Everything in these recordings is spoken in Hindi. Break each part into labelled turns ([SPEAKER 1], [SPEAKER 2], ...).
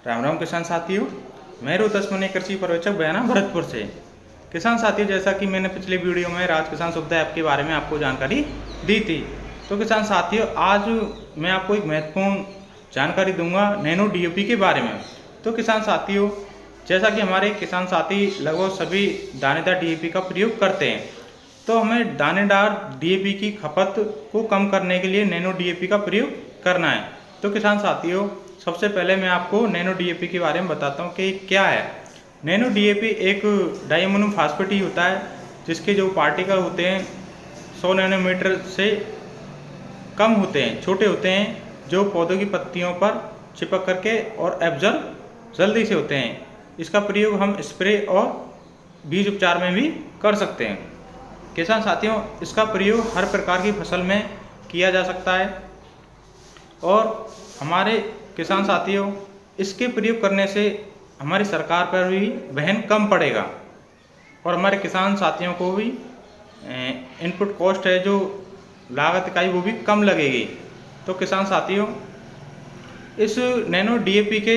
[SPEAKER 1] राम राम किसान साथियों, मैं रोहतस मुनि कृषि पर्यवेक्षक बयाना भरतपुर से। किसान साथियों, जैसा कि मैंने पिछले वीडियो में राज किसान सुविधा ऐप के बारे में आपको जानकारी दी थी, तो किसान साथियों आज मैं आपको एक महत्वपूर्ण जानकारी दूंगा नैनो डीएपी के बारे में। तो किसान साथियों, जैसा कि हमारे किसान साथी लगभग सभी दानेदार डीएपी का प्रयोग करते हैं, तो हमें दानेदार डीएपी की खपत को कम करने के लिए नैनो डीएपी का प्रयोग करना है। तो किसान साथियों, सबसे पहले मैं आपको नैनो डीएपी के बारे में बताता हूँ कि क्या है। नैनो डीएपी एक डाइअमोनियम फास्फेट ही होता है जिसके जो पार्टिकल होते हैं 100 नैनोमीटर से कम होते हैं, छोटे होते हैं, जो पौधों की पत्तियों पर चिपक करके और एब्जॉर्ब जल्दी से होते हैं। इसका प्रयोग हम स्प्रे और बीज उपचार में भी कर सकते हैं। किसान साथियों, इसका प्रयोग हर प्रकार की फसल में किया जा सकता है और हमारे किसान साथियों, इसके प्रयोग करने से हमारी सरकार पर भी वहन कम पड़ेगा और हमारे किसान साथियों को भी इनपुट कॉस्ट है जो लागत इकाई वो भी कम लगेगी। तो किसान साथियों, इस नैनो डीएपी के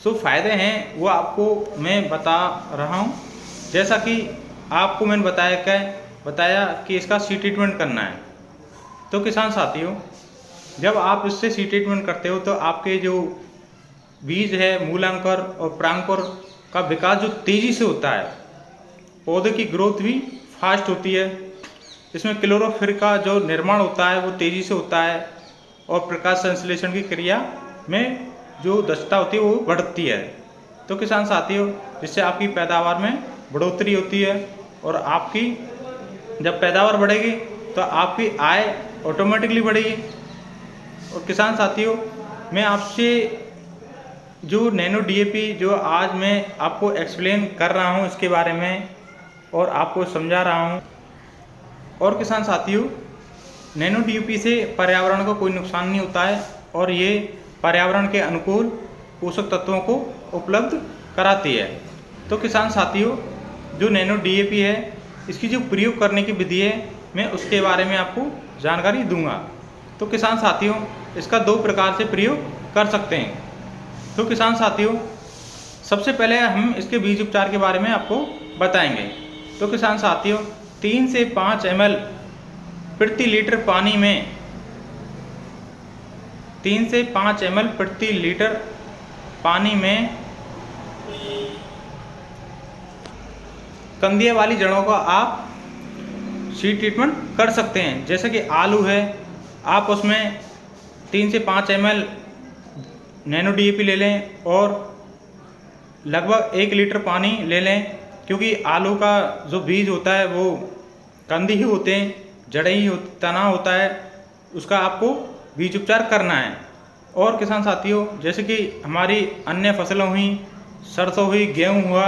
[SPEAKER 1] जो फायदे हैं वो आपको मैं बता रहा हूँ। जैसा कि आपको मैंने बताया कि इसका सीड ट्रीटमेंट करना है। तो किसान साथियों, जब आप इससे सीड ट्रीटमेंट करते हो तो आपके जो बीज है, मूलांकुर और प्रांकुर का विकास जो तेज़ी से होता है, पौधे की ग्रोथ भी फास्ट होती है। इसमें क्लोरोफिल का जो निर्माण होता है वो तेज़ी से होता है और प्रकाश संश्लेषण की क्रिया में जो दक्षता होती है वो बढ़ती है। तो किसान साथियों, जिससे आपकी पैदावार में बढ़ोतरी होती है और आपकी जब पैदावार बढ़ेगी तो आपकी आय ऑटोमेटिकली बढ़ेगी। और किसान साथियों, मैं आपसे जो नैनो डीएपी जो आज मैं आपको एक्सप्लेन कर रहा हूँ इसके बारे में और आपको समझा रहा हूँ। और किसान साथियों, नैनो डीएपी से पर्यावरण को कोई नुकसान नहीं होता है और ये पर्यावरण के अनुकूल पोषक तत्वों को उपलब्ध कराती है। तो किसान साथियों, जो नैनो डीएपी है इसकी जो प्रयोग करने की विधि है मैं उसके बारे में आपको जानकारी दूंगा। तो किसान साथियों, इसका दो प्रकार से प्रयोग कर सकते हैं। तो किसान साथियों, सबसे पहले हम इसके बीज उपचार के बारे में आपको बताएंगे। तो किसान साथियों, 3 से 5 ml प्रति लीटर पानी में 3 से 5 ml प्रति लीटर पानी में कंदिया वाली जड़ों का आप सीड ट्रीटमेंट कर सकते हैं। जैसे कि आलू है, आप उसमें 3 से 5 ml नैनो डीएपी ले लें और लगभग 1 लीटर पानी ले लें, क्योंकि आलू का जो बीज होता है वो कंदी ही होते हैं, जड़ें ही तना होता है, उसका आपको बीज उपचार करना है। और किसान साथियों, जैसे कि हमारी अन्य फसलों हुई, सरसों हुई, गेहूँ हुआ,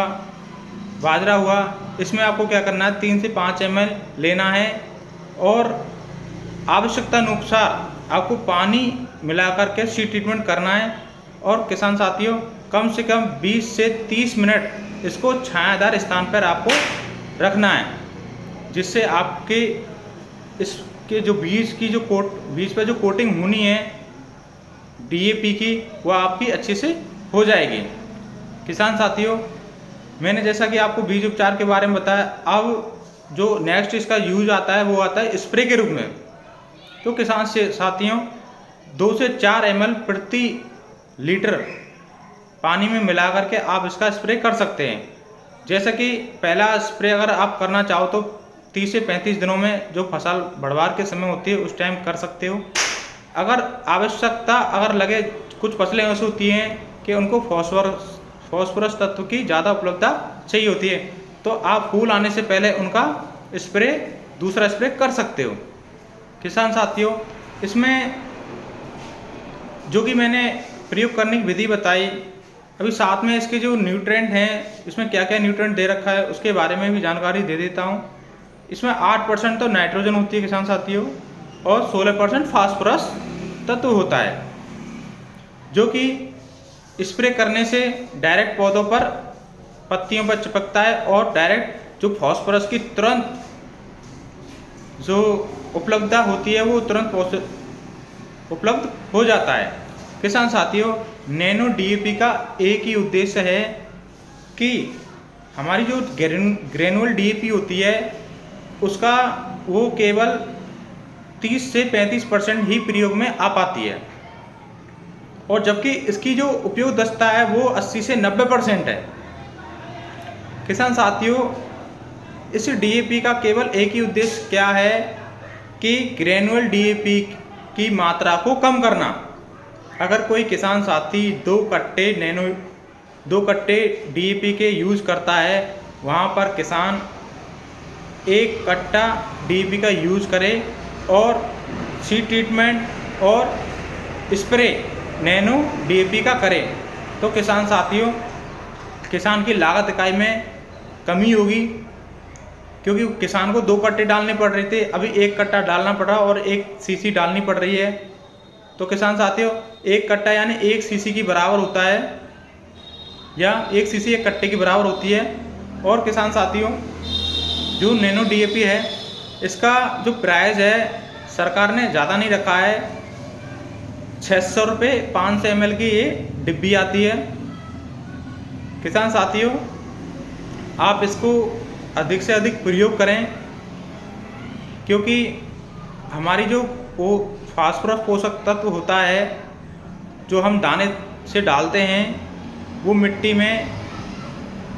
[SPEAKER 1] बाजरा हुआ, इसमें आपको क्या करना है, 3 से 5 ml लेना है और आवश्यकता अनुसार आपको पानी मिलाकर के सीड ट्रीटमेंट करना है। और किसान साथियों, कम से कम 20 से 30 मिनट इसको छायादार स्थान पर आपको रखना है, जिससे आपके इसके जो बीज की जो बीज पर जो कोटिंग होनी है डीएपी की वो आपकी अच्छे से हो जाएगी। किसान साथियों, मैंने जैसा कि आपको बीज उपचार के बारे में बताया, अब जो नेक्स्ट इसका यूज आता है वो आता है स्प्रे के रूप में। तो किसान साथियों, 2 से 4 ml प्रति लीटर पानी में मिला करके आप इसका स्प्रे कर सकते हैं। जैसे कि पहला स्प्रे अगर आप करना चाहो तो 30 से 35 दिनों में जो फसल बढ़वार के समय होती है उस टाइम कर सकते हो। अगर आवश्यकता अगर लगे, कुछ फसलें ऐसी होती हैं कि उनको फॉस्फोरस तत्व की ज़्यादा उपलब्धता चाहिए होती है, तो आप फूल आने से पहले उनका दूसरा स्प्रे कर सकते हो। किसान साथियों, इसमें जो कि मैंने प्रयोग करने की विधि बताई, अभी साथ में इसके जो न्यूट्रिएंट हैं, इसमें क्या क्या न्यूट्रिएंट दे रखा है उसके बारे में भी जानकारी दे देता हूँ। इसमें 8% तो नाइट्रोजन होती है किसान साथियों और 16% फास्फोरस तत्व होता है, जो कि स्प्रे करने से डायरेक्ट पौधों पर पत्तियों पर चिपकता है और डायरेक्ट जो फास्फोरस की तुरंत जो उपलब्धता होती है वो तुरंत उपलब्ध हो जाता है। किसान साथियों, नैनो डीएपी का एक ही उद्देश्य है कि हमारी जो ग्रेनुअल डीएपी होती है उसका वो केवल 30 से 35% ही प्रयोग में आ पाती है, और जबकि इसकी जो उपयोग दक्षता है वो 80 से 90% है। किसान साथियों, इस डीएपी का केवल एक ही उद्देश्य क्या है कि ग्रेनुअल डीएपी की मात्रा को कम करना। अगर कोई किसान साथी 2 कट्टे डीएपी के यूज करता है, वहाँ पर किसान 1 कट्टा डीएपी का यूज करे और सीड ट्रीटमेंट और स्प्रे नैनो डीएपी का करे, तो किसान साथियों, किसान की लागत इकाई में कमी होगी, क्योंकि किसान को 2 कट्टे डालने पड़ रहे थे, अभी 1 कट्टा डालना पड़ रहा और 1 सीसी डालनी पड़ रही है। तो किसान साथियों, 1 कट्टा यानी 1 सीसी की बराबर होता है, या 1 सीसी 1 कट्टे की बराबर होती है। और किसान साथियों, जो नैनो डीएपी है इसका जो प्राइस है सरकार ने ज़्यादा नहीं रखा है, 600 रुपये 500 ml की ये डिब्बी आती है। किसान साथियों, आप इसको अधिक से अधिक प्रयोग करें, क्योंकि हमारी जो वो फास्फोरस पोषक तत्व होता है जो हम दाने से डालते हैं वो मिट्टी में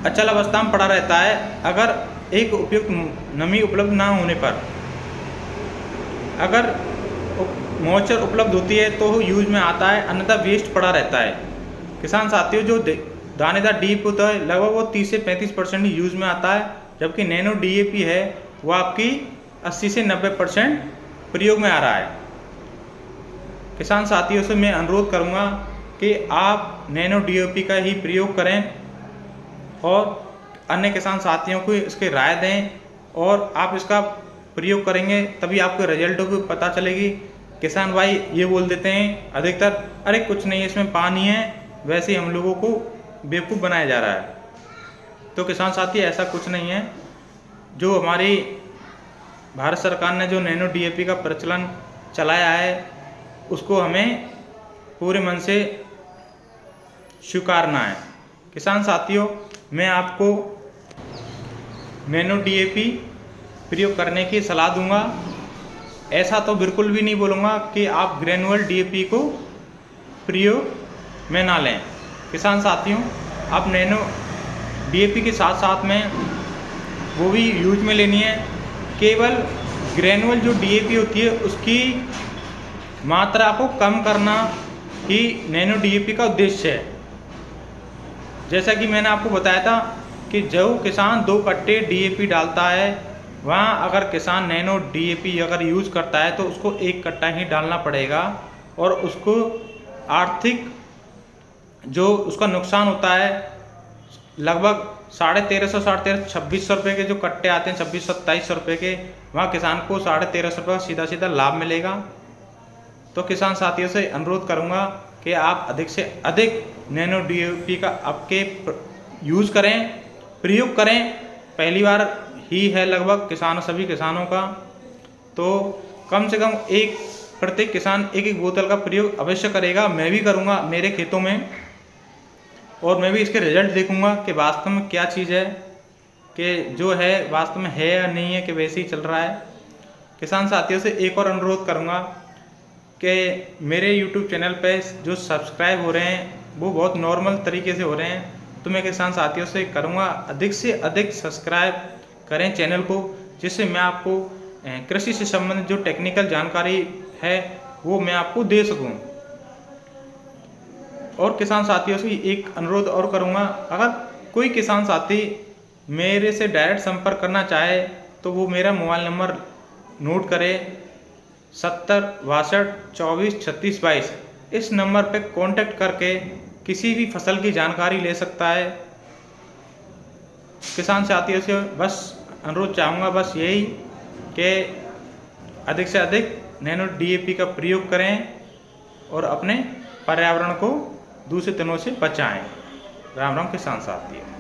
[SPEAKER 1] अचल अवस्था में पड़ा रहता है। अगर एक उपयुक्त नमी उपलब्ध ना होने पर, अगर मॉइस्चर उपलब्ध होती है तो यूज में आता है, अन्यथा वेस्ट पड़ा रहता है। किसान साथियों, जो दानेदार डीएपी होता है लगभग वो 30 से 35% ही यूज में आता है, जबकि नैनो डीएपी है वो आपकी 80 से 90% प्रयोग में आ रहा है। किसान साथियों से मैं अनुरोध करूंगा कि आप नैनो डीएपी का ही प्रयोग करें और अन्य किसान साथियों को इसकी राय दें, और आप इसका प्रयोग करेंगे तभी आपके रिजल्टों को पता चलेगी। किसान भाई ये बोल देते हैं अधिकतर, अरे कुछ नहीं इसमें पानी है, वैसे ही हम लोगों को बेवकूफ़ बनाया जा रहा है। तो किसान साथी, ऐसा कुछ नहीं है। जो हमारी भारत सरकार ने जो नैनो डीएपी का प्रचलन चलाया है उसको हमें पूरे मन से स्वीकारना है। किसान साथियों, मैं आपको नैनो डीएपी प्रयोग करने की सलाह दूंगा। ऐसा तो बिल्कुल भी नहीं बोलूँगा कि आप ग्रेनुअल डीएपी को प्रयोग में ना लें। किसान साथियों, आप नैनो डीएपी के साथ साथ में वो भी यूज में लेनी है। केवल ग्रेनुअल जो डीएपी होती है उसकी मात्रा को कम करना ही नैनो डीएपी का उद्देश्य है। जैसा कि मैंने आपको बताया था कि जो किसान 2 कट्टे डीएपी डालता है, वहाँ अगर किसान नैनो डीएपी अगर यूज़ करता है तो उसको 1 कट्टा ही डालना पड़ेगा, और उसको आर्थिक जो उसका नुकसान होता है लगभग 1350-2600 रुपये के जो कट्टे आते हैं, 2600-2700 रुपये के, वहाँ किसान को 1350 रुपये सीधा सीधा लाभ मिलेगा। तो किसान साथियों से अनुरोध करूँगा कि आप अधिक से अधिक नैनो डीएपी का आपके यूज़ करें, प्रयोग करें। पहली बार ही है लगभग सभी किसानों का, तो कम से कम प्रत्येक किसान 1-1 बोतल का प्रयोग अवश्य करेगा। मैं भी करूँगा मेरे खेतों में, और मैं भी इसके रिजल्ट देखूंगा कि वास्तव में क्या चीज़ है, कि जो है वास्तव में है या नहीं है, कि वैसे ही चल रहा है। किसान साथियों से एक और अनुरोध करूंगा कि मेरे YouTube चैनल पे जो सब्सक्राइब हो रहे हैं वो बहुत नॉर्मल तरीके से हो रहे हैं, तो मैं किसान साथियों से करूंगा अधिक से अधिक सब्सक्राइब करें चैनल को, जिससे मैं आपको कृषि से संबंधित जो टेक्निकल जानकारी है वो मैं आपको दे सकूं। और किसान साथियों से एक अनुरोध और करूंगा, अगर कोई किसान साथी मेरे से डायरेक्ट संपर्क करना चाहे तो वो मेरा मोबाइल नंबर नोट करे, 70 62 24 36 22। इस नंबर पे कांटेक्ट करके किसी भी फसल की जानकारी ले सकता है। किसान साथियों से बस अनुरोध चाहूँगा बस यही कि अधिक से अधिक नैनो डीएपी का प्रयोग करें और अपने पर्यावरण को दूषित तनों से बचाएं। राम राम किसान साथियों।